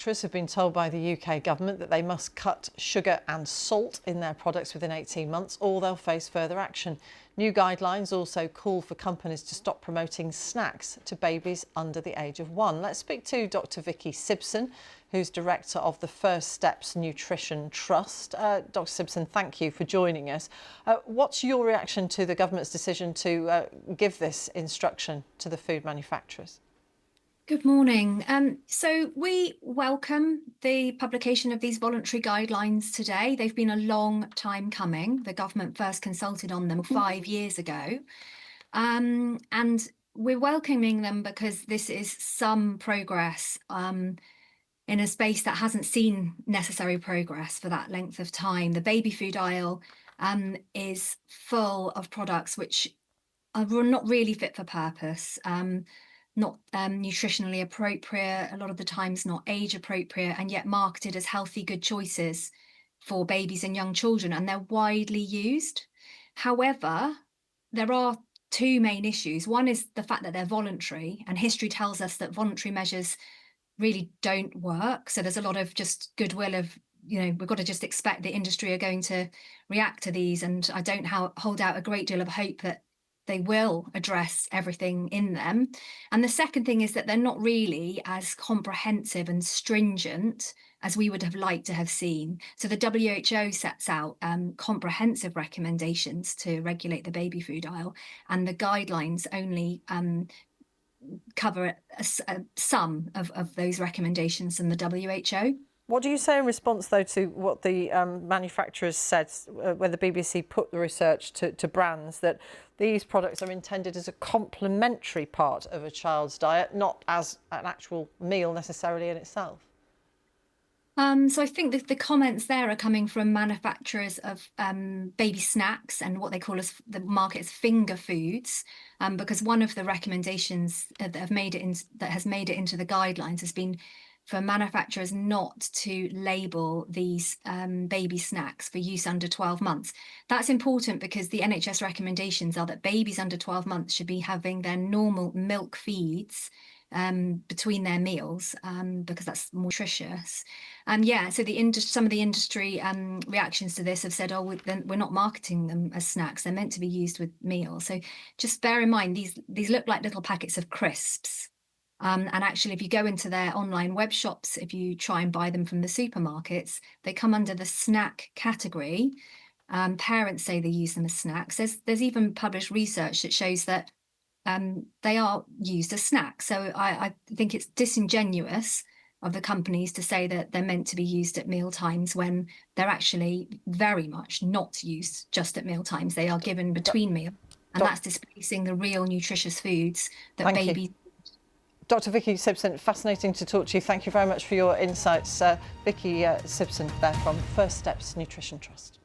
manufacturers have been told by the UK government that they must cut sugar and salt in their products within 18 months or they'll face further action. New guidelines also call for companies to stop promoting snacks to babies under the age of 1. Let's speak to Dr. Vicky Sibson, who's director of the First Steps Nutrition Trust. Dr. Sibson, thank you for joining us. What's your reaction to the government's decision to give this instruction to the food manufacturers? Good morning. So we welcome the publication of these voluntary guidelines today. They've been a long time coming. The government first consulted on them 5 years ago. And we're welcoming them because this is some progress in a space that hasn't seen necessary progress for that length of time. The baby food aisle is full of products which are not really fit for purpose. Not nutritionally appropriate, a lot of the times not age appropriate, and yet marketed as healthy, good choices for babies and young children, and they're widely used. However, there are two main issues. One is the fact that they're voluntary, and history tells us that voluntary measures really don't work. So there's a lot of just goodwill of, we've got to just expect the industry are going to react to these, and I don't hold out a great deal of hope that they will address everything in them. And the second thing is that they're not really as comprehensive and stringent as we would have liked to have seen. So the WHO sets out comprehensive recommendations to regulate the baby food aisle, and the guidelines only cover some of those recommendations from the WHO. What do you say in response, though, to what the manufacturers said when the BBC put the research to brands, that these products are intended as a complementary part of a child's diet, not as an actual meal necessarily in itself? So I think the comments there are coming from manufacturers of baby snacks and what they call as the market as finger foods, because one of the recommendations that has made it into the guidelines has been for manufacturers not to label these baby snacks for use under 12 months. That's important because the NHS recommendations are that babies under 12 months should be having their normal milk feeds between their meals, because that's more nutritious. So some of the industry reactions to this have said, oh, we're not marketing them as snacks. They're meant to be used with meals. So just bear in mind, these look like little packets of crisps. And actually, if you go into their online web shops, if you try and buy them from the supermarkets, they come under the snack category. Parents say they use them as snacks. There's even published research that shows that they are used as snacks. So I think it's disingenuous of the companies to say that they're meant to be used at meal times when they're actually very much not used just at meal times. They are given between meals, and that's displacing the real nutritious foods that babies. Dr. Vicky Sibson, fascinating to talk to you. Thank you very much for your insights. Vicky Sibson there from First Steps Nutrition Trust.